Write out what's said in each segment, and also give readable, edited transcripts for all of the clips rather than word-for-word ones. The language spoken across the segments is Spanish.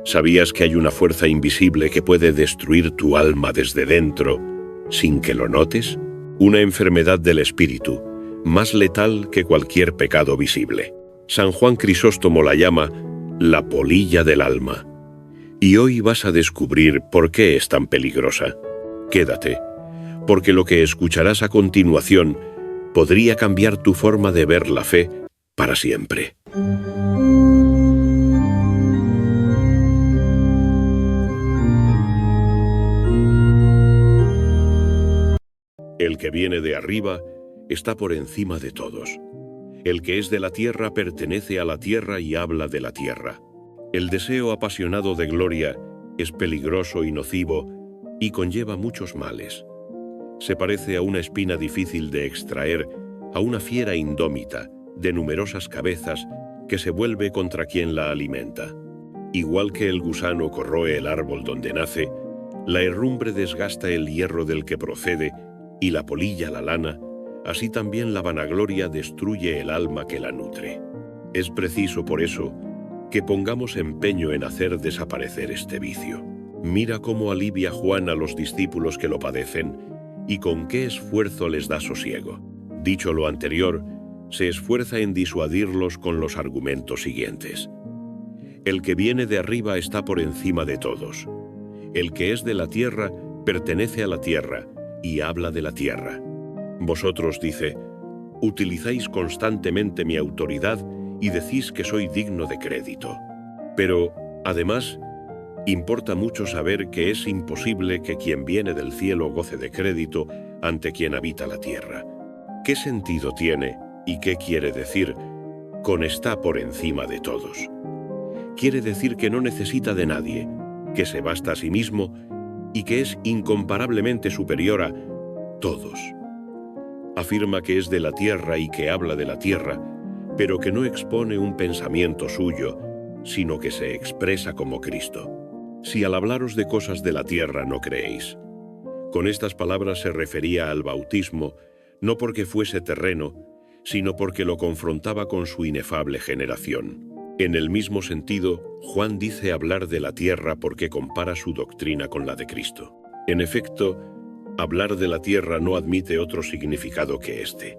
¿Sabías que hay una fuerza invisible que puede destruir tu alma desde dentro sin que lo notes? Una enfermedad del espíritu, más letal que cualquier pecado visible. San Juan Crisóstomo la llama la polilla del alma. Y hoy vas a descubrir por qué es tan peligrosa. Quédate, porque lo que escucharás a continuación podría cambiar tu forma de ver la fe para siempre. El que viene de arriba está por encima de todos. El que es de la tierra pertenece a la tierra y habla de la tierra. El deseo apasionado de gloria es peligroso y nocivo y conlleva muchos males. Se parece a una espina difícil de extraer, a una fiera indómita, de numerosas cabezas, que se vuelve contra quien la alimenta. Igual que el gusano corroe el árbol donde nace, la herrumbre desgasta el hierro del que procede, y la polilla la lana, así también la vanagloria destruye el alma que la nutre. Es preciso, por eso, que pongamos empeño en hacer desaparecer este vicio. Mira cómo alivia Juan a los discípulos que lo padecen y con qué esfuerzo les da sosiego. Dicho lo anterior, se esfuerza en disuadirlos con los argumentos siguientes. El que viene de arriba está por encima de todos. El que es de la tierra pertenece a la tierra y habla de la tierra. Vosotros, dice, utilizáis constantemente mi autoridad y decís que soy digno de crédito. Pero, además, importa mucho saber que es imposible que quien viene del cielo goce de crédito ante quien habita la tierra. ¿Qué sentido tiene y qué quiere decir con está por encima de todos? Quiere decir que no necesita de nadie, que se basta a sí mismo y que es incomparablemente superior a todos. Afirma que es de la tierra y que habla de la tierra, pero que no expone un pensamiento suyo, sino que se expresa como Cristo. Si al hablaros de cosas de la tierra no creéis. Con estas palabras se refería al bautismo, no porque fuese terreno, sino porque lo confrontaba con su inefable generación. En el mismo sentido, Juan dice hablar de la tierra porque compara su doctrina con la de Cristo. En efecto, hablar de la tierra no admite otro significado que este.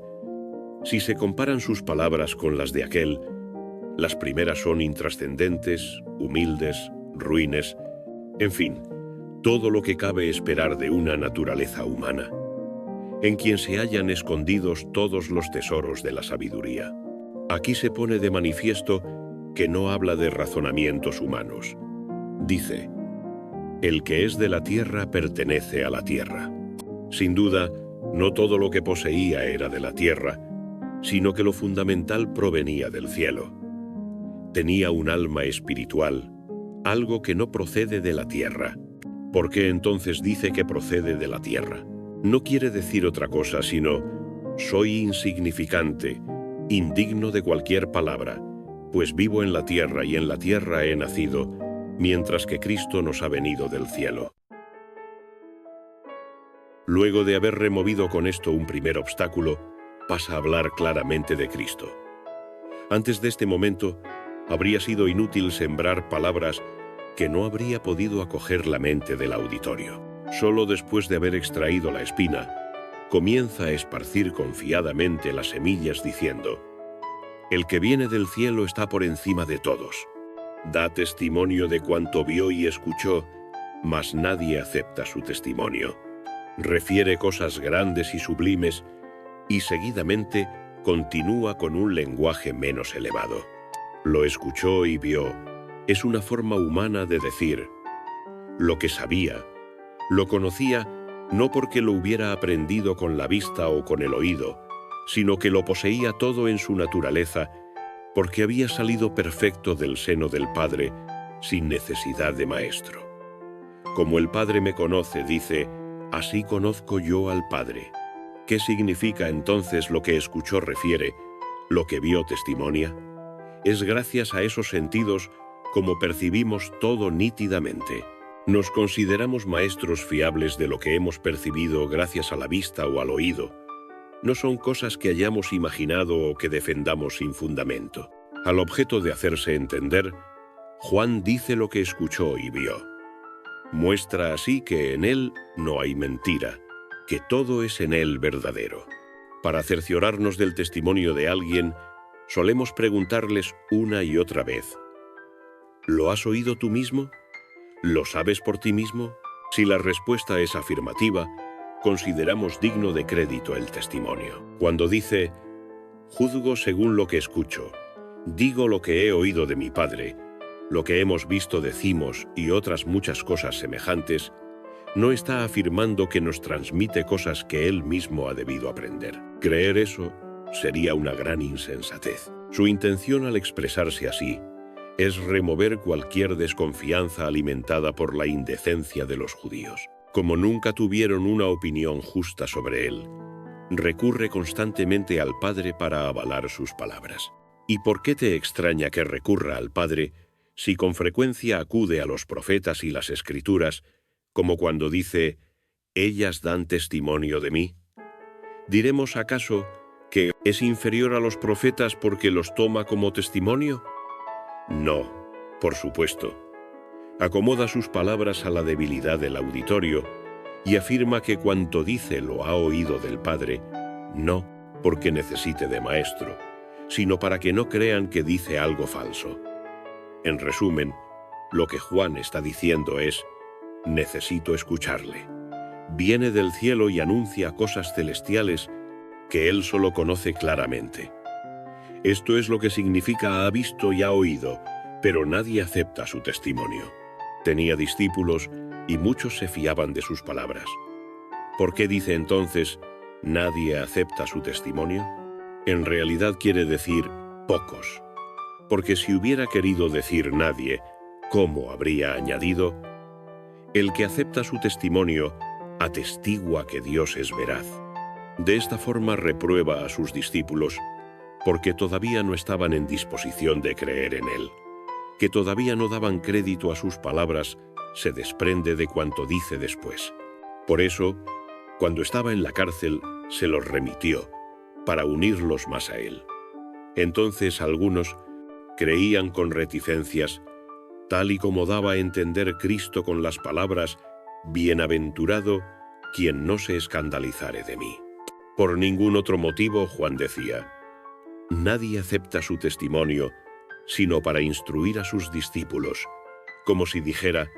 Si se comparan sus palabras con las de aquel, las primeras son intrascendentes, humildes, ruines, en fin, todo lo que cabe esperar de una naturaleza humana, en quien se hallan escondidos todos los tesoros de la sabiduría. Aquí se pone de manifiesto que no habla de razonamientos humanos. Dice, el que es de la tierra pertenece a la tierra. Sin duda, no todo lo que poseía era de la tierra, sino que lo fundamental provenía del cielo. Tenía un alma espiritual, algo que no procede de la tierra. ¿Por qué entonces dice que procede de la tierra? No quiere decir otra cosa, sino, soy insignificante, indigno de cualquier palabra, pues vivo en la tierra y en la tierra he nacido, mientras que Cristo nos ha venido del cielo. Luego de haber removido con esto un primer obstáculo, pasa a hablar claramente de Cristo. Antes de este momento, habría sido inútil sembrar palabras que no habría podido acoger la mente del auditorio. Solo después de haber extraído la espina, comienza a esparcir confiadamente las semillas diciendo, el que viene del cielo está por encima de todos. Da testimonio de cuanto vio y escuchó, mas nadie acepta su testimonio. Refiere cosas grandes y sublimes, y seguidamente continúa con un lenguaje menos elevado. Lo escuchó y vio es una forma humana de decir lo que sabía, lo conocía no porque lo hubiera aprendido con la vista o con el oído, sino que lo poseía todo en su naturaleza, porque había salido perfecto del seno del Padre, sin necesidad de maestro. Como el Padre me conoce, dice, así conozco yo al Padre. ¿Qué significa entonces lo que escuchó refiere, lo que vio testimonia? Es gracias a esos sentidos como percibimos todo nítidamente. Nos consideramos maestros fiables de lo que hemos percibido gracias a la vista o al oído. No son cosas que hayamos imaginado o que defendamos sin fundamento. Al objeto de hacerse entender, Juan dice lo que escuchó y vio. Muestra así que en él no hay mentira, que todo es en él verdadero. Para cerciorarnos del testimonio de alguien, solemos preguntarles una y otra vez: ¿lo has oído tú mismo? ¿Lo sabes por ti mismo? Si la respuesta es afirmativa, consideramos digno de crédito el testimonio. Cuando dice: juzgo según lo que escucho, digo lo que he oído de mi Padre, lo que hemos visto decimos y otras muchas cosas semejantes, no está afirmando que nos transmite cosas que él mismo ha debido aprender. Creer eso sería una gran insensatez. Su intención al expresarse así es remover cualquier desconfianza alimentada por la indecencia de los judíos. Como nunca tuvieron una opinión justa sobre él, recurre constantemente al Padre para avalar sus palabras. ¿Y por qué te extraña que recurra al Padre si con frecuencia acude a los profetas y las Escrituras, como cuando dice: ellas dan testimonio de mí? ¿Diremos acaso que es inferior a los profetas porque los toma como testimonio? No, por supuesto. Acomoda sus palabras a la debilidad del auditorio y afirma que cuanto dice lo ha oído del Padre, no porque necesite de maestro, sino para que no crean que dice algo falso. En resumen, lo que Juan está diciendo es: necesito escucharle. Viene del cielo y anuncia cosas celestiales que él solo conoce claramente. Esto es lo que significa ha visto y ha oído, pero nadie acepta su testimonio. Tenía discípulos y muchos se fiaban de sus palabras. ¿Por qué dice entonces nadie acepta su testimonio? En realidad quiere decir pocos, porque si hubiera querido decir nadie, ¿cómo habría añadido? El que acepta su testimonio atestigua que Dios es veraz. De esta forma reprueba a sus discípulos porque todavía no estaban en disposición de creer en él. Que todavía no daban crédito a sus palabras se desprende de cuanto dice después. Por eso, cuando estaba en la cárcel, se los remitió, para unirlos más a él. Entonces algunos creían con reticencias, tal y como daba a entender Cristo con las palabras: bienaventurado quien no se escandalizare de mí. Por ningún otro motivo, Juan decía, nadie acepta su testimonio, sino para instruir a sus discípulos, como si dijera: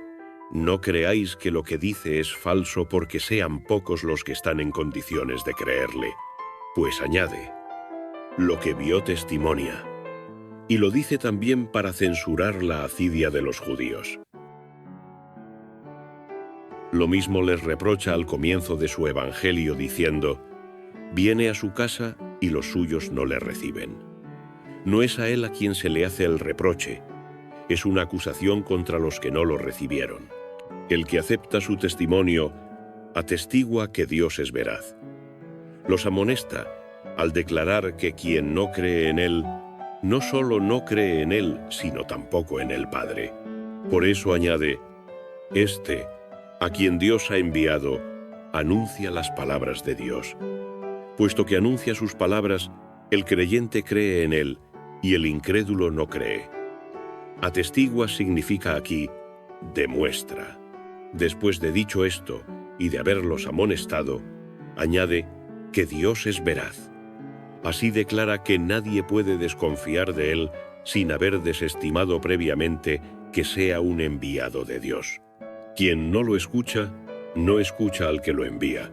no creáis que lo que dice es falso porque sean pocos los que están en condiciones de creerle. Pues añade, lo que vio testimonia. Y lo dice también para censurar la acidia de los judíos. Lo mismo les reprocha al comienzo de su evangelio diciendo: viene a su casa y los suyos no le reciben. No es a él a quien se le hace el reproche, es una acusación contra los que no lo recibieron. El que acepta su testimonio atestigua que Dios es veraz. Los amonesta al declarar que quien no cree en él, no solo no cree en él, sino tampoco en el Padre. Por eso añade, este, a quien Dios ha enviado, anuncia las palabras de Dios. Puesto que anuncia sus palabras, el creyente cree en él, y el incrédulo no cree. Atestigua significa aquí, demuestra. Después de dicho esto, y de haberlos amonestado, añade que Dios es veraz. Así declara que nadie puede desconfiar de él sin haber desestimado previamente que sea un enviado de Dios. Quien no lo escucha, no escucha al que lo envía,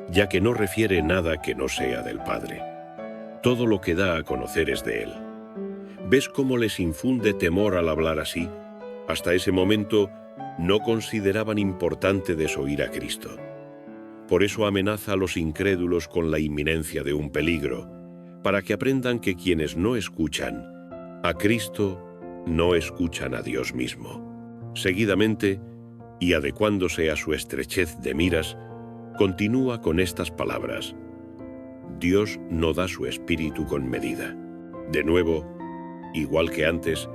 ya que no refiere nada que no sea del Padre. Todo lo que da a conocer es de él. ¿Ves cómo les infunde temor al hablar así? Hasta ese momento no consideraban importante desoír a Cristo. Por eso amenaza a los incrédulos con la inminencia de un peligro, para que aprendan que quienes no escuchan a Cristo no escuchan a Dios mismo. Seguidamente, y adecuándose a su estrechez de miras, continúa con estas palabras: Dios no da su espíritu con medida. De nuevo, igual que antes,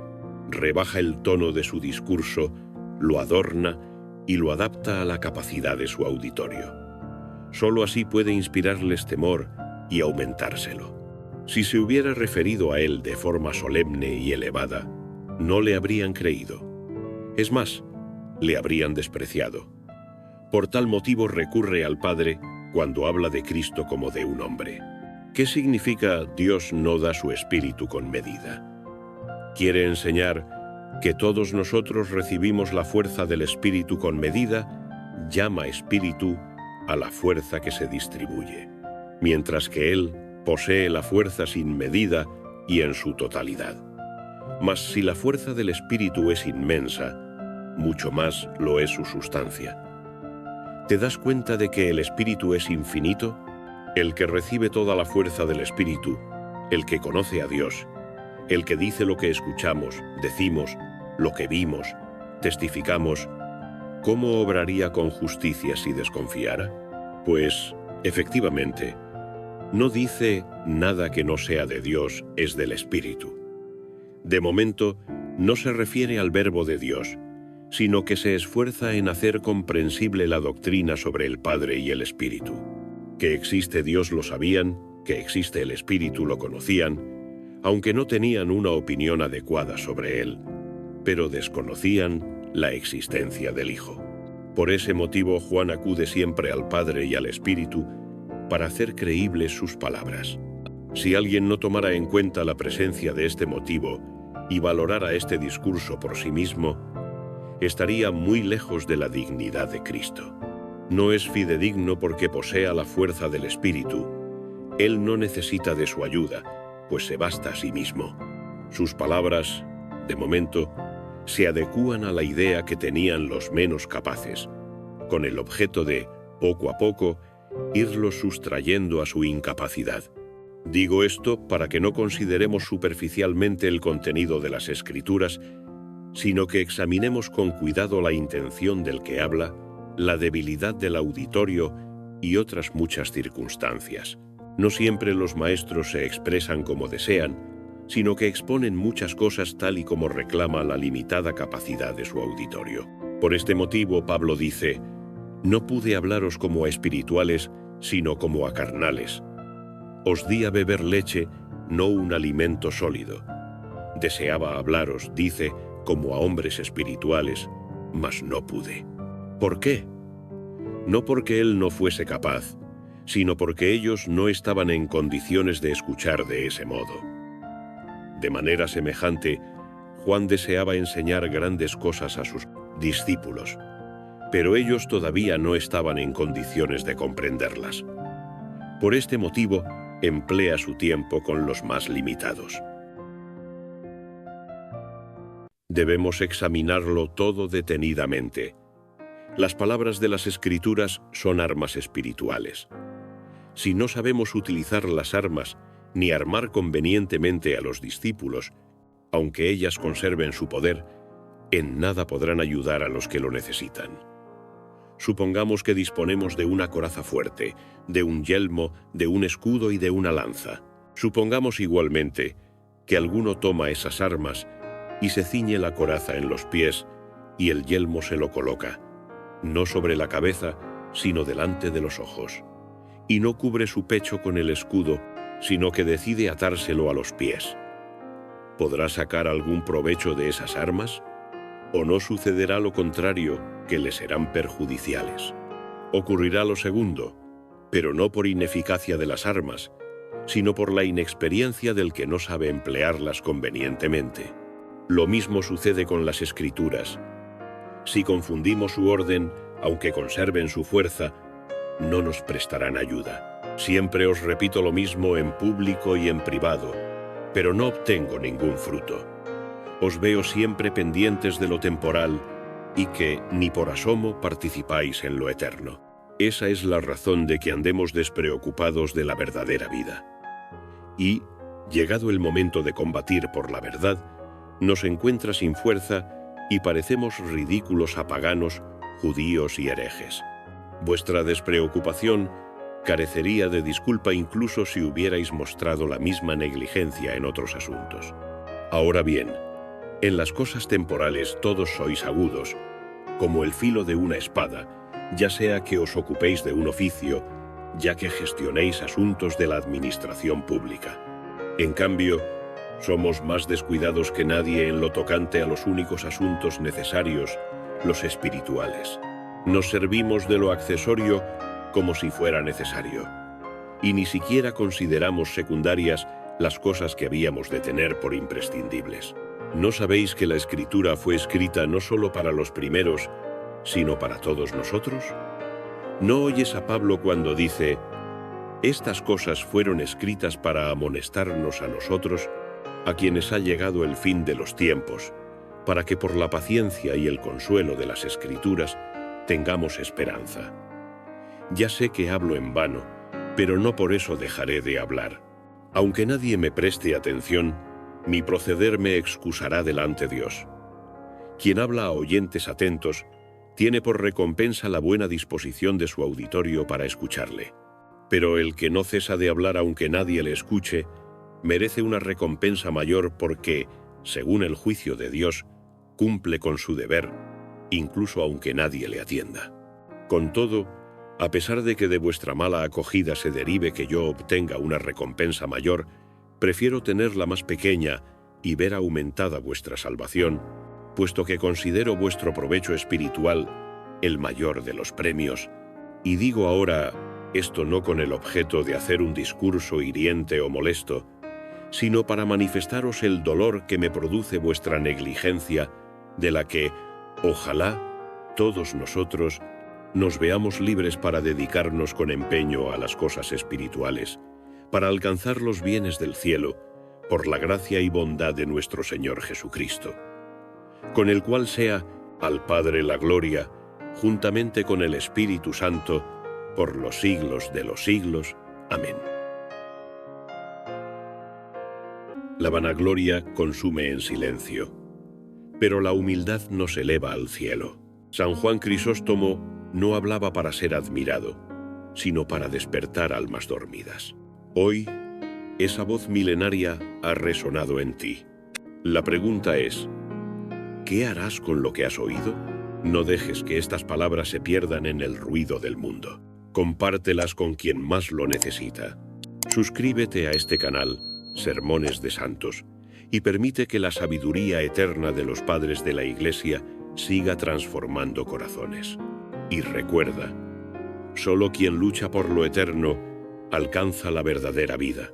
rebaja el tono de su discurso, lo adorna y lo adapta a la capacidad de su auditorio. Solo así puede inspirarles temor y aumentárselo. Si se hubiera referido a él de forma solemne y elevada, no le habrían creído. Es más, le habrían despreciado. Por tal motivo recurre al Padre cuando habla de Cristo como de un hombre. ¿Qué significa Dios no da su espíritu con medida? Quiere enseñar que todos nosotros recibimos la fuerza del espíritu con medida, llama espíritu a la fuerza que se distribuye, mientras que Él posee la fuerza sin medida y en su totalidad. Mas si la fuerza del espíritu es inmensa, mucho más lo es su sustancia. ¿Te das cuenta de que el espíritu es infinito? El que recibe toda la fuerza del espíritu, el que conoce a Dios, el que dice lo que escuchamos, decimos, lo que vimos, testificamos, ¿cómo obraría con justicia si desconfiara? Pues, efectivamente, no dice nada que no sea de Dios es del Espíritu. De momento, no se refiere al Verbo de Dios, sino que se esfuerza en hacer comprensible la doctrina sobre el Padre y el Espíritu. Que existe Dios lo sabían, que existe el Espíritu lo conocían, aunque no tenían una opinión adecuada sobre Él, pero desconocían la existencia del Hijo. Por ese motivo Juan acude siempre al Padre y al Espíritu para hacer creíbles sus palabras. Si alguien no tomara en cuenta la presencia de este motivo y valorara este discurso por sí mismo, estaría muy lejos de la dignidad de Cristo. No es fidedigno porque posea la fuerza del Espíritu. Él no necesita de su ayuda, pues se basta a sí mismo. Sus palabras, de momento, se adecúan a la idea que tenían los menos capaces, con el objeto de, poco a poco, irlos sustrayendo a su incapacidad. Digo esto para que no consideremos superficialmente el contenido de las Escrituras, sino que examinemos con cuidado la intención del que habla, la debilidad del auditorio y otras muchas circunstancias. No siempre los maestros se expresan como desean, sino que exponen muchas cosas tal y como reclama la limitada capacidad de su auditorio. Por este motivo, Pablo dice: «No pude hablaros como a espirituales, sino como a carnales. Os di a beber leche, no un alimento sólido. Deseaba hablaros, dice, como a hombres espirituales, mas no pude». ¿Por qué? No porque él no fuese capaz, sino porque ellos no estaban en condiciones de escuchar de ese modo. De manera semejante, Juan deseaba enseñar grandes cosas a sus discípulos, pero ellos todavía no estaban en condiciones de comprenderlas. Por este motivo, emplea su tiempo con los más limitados. Debemos examinarlo todo detenidamente. Las palabras de las Escrituras son armas espirituales. Si no sabemos utilizar las armas ni armar convenientemente a los discípulos, aunque ellas conserven su poder, en nada podrán ayudar a los que lo necesitan. Supongamos que disponemos de una coraza fuerte, de un yelmo, de un escudo y de una lanza. Supongamos igualmente que alguno toma esas armas y se ciñe la coraza en los pies y el yelmo se lo coloca, no sobre la cabeza, sino delante de los ojos, y no cubre su pecho con el escudo, sino que decide atárselo a los pies. ¿Podrá sacar algún provecho de esas armas? ¿O no sucederá lo contrario, que le serán perjudiciales? Ocurrirá lo segundo, pero no por ineficacia de las armas, sino por la inexperiencia del que no sabe emplearlas convenientemente. Lo mismo sucede con las Escrituras. Si confundimos su orden, aunque conserven su fuerza, no nos prestarán ayuda. Siempre os repito lo mismo en público y en privado, pero no obtengo ningún fruto. Os veo siempre pendientes de lo temporal y que, ni por asomo, participáis en lo eterno. Esa es la razón de que andemos despreocupados de la verdadera vida. Y, llegado el momento de combatir por la verdad, nos encuentra sin fuerza y parecemos ridículos a paganos, judíos y herejes. Vuestra despreocupación carecería de disculpa incluso si hubierais mostrado la misma negligencia en otros asuntos. Ahora bien, en las cosas temporales todos sois agudos, como el filo de una espada, ya sea que os ocupéis de un oficio, ya que gestionéis asuntos de la administración pública. En cambio, Somos más descuidados que nadie en lo tocante a los únicos asuntos necesarios, los espirituales. Nos servimos de lo accesorio como si fuera necesario, y ni siquiera consideramos secundarias las cosas que habíamos de tener por imprescindibles. ¿No sabéis que la Escritura fue escrita no solo para los primeros, sino para todos nosotros? ¿No oyes a Pablo cuando dice: estas cosas fueron escritas para amonestarnos a nosotros, a quienes ha llegado el fin de los tiempos, para que por la paciencia y el consuelo de las Escrituras tengamos esperanza? Ya sé que hablo en vano, pero no por eso dejaré de hablar. Aunque nadie me preste atención, mi proceder me excusará delante de Dios. Quien habla a oyentes atentos tiene por recompensa la buena disposición de su auditorio para escucharle. Pero el que no cesa de hablar aunque nadie le escuche, merece una recompensa mayor porque, según el juicio de Dios, cumple con su deber, incluso aunque nadie le atienda. Con todo, a pesar de que de vuestra mala acogida se derive que yo obtenga una recompensa mayor, prefiero tenerla más pequeña y ver aumentada vuestra salvación, puesto que considero vuestro provecho espiritual el mayor de los premios. Y digo ahora esto no con el objeto de hacer un discurso hiriente o molesto, sino para manifestaros el dolor que me produce vuestra negligencia, de la que, ojalá, todos nosotros nos veamos libres para dedicarnos con empeño a las cosas espirituales, para alcanzar los bienes del cielo, por la gracia y bondad de nuestro Señor Jesucristo, con el cual sea al Padre la gloria, juntamente con el Espíritu Santo, por los siglos de los siglos. Amén. La vanagloria consume en silencio, pero la humildad nos eleva al cielo. San Juan Crisóstomo no hablaba para ser admirado, sino para despertar almas dormidas. Hoy, esa voz milenaria ha resonado en ti. La pregunta es: ¿qué harás con lo que has oído? No dejes que estas palabras se pierdan en el ruido del mundo. Compártelas con quien más lo necesita. Suscríbete a este canal, Sermones de Santos, y permite que la sabiduría eterna de los padres de la Iglesia siga transformando corazones. Y recuerda, solo quien lucha por lo eterno alcanza la verdadera vida.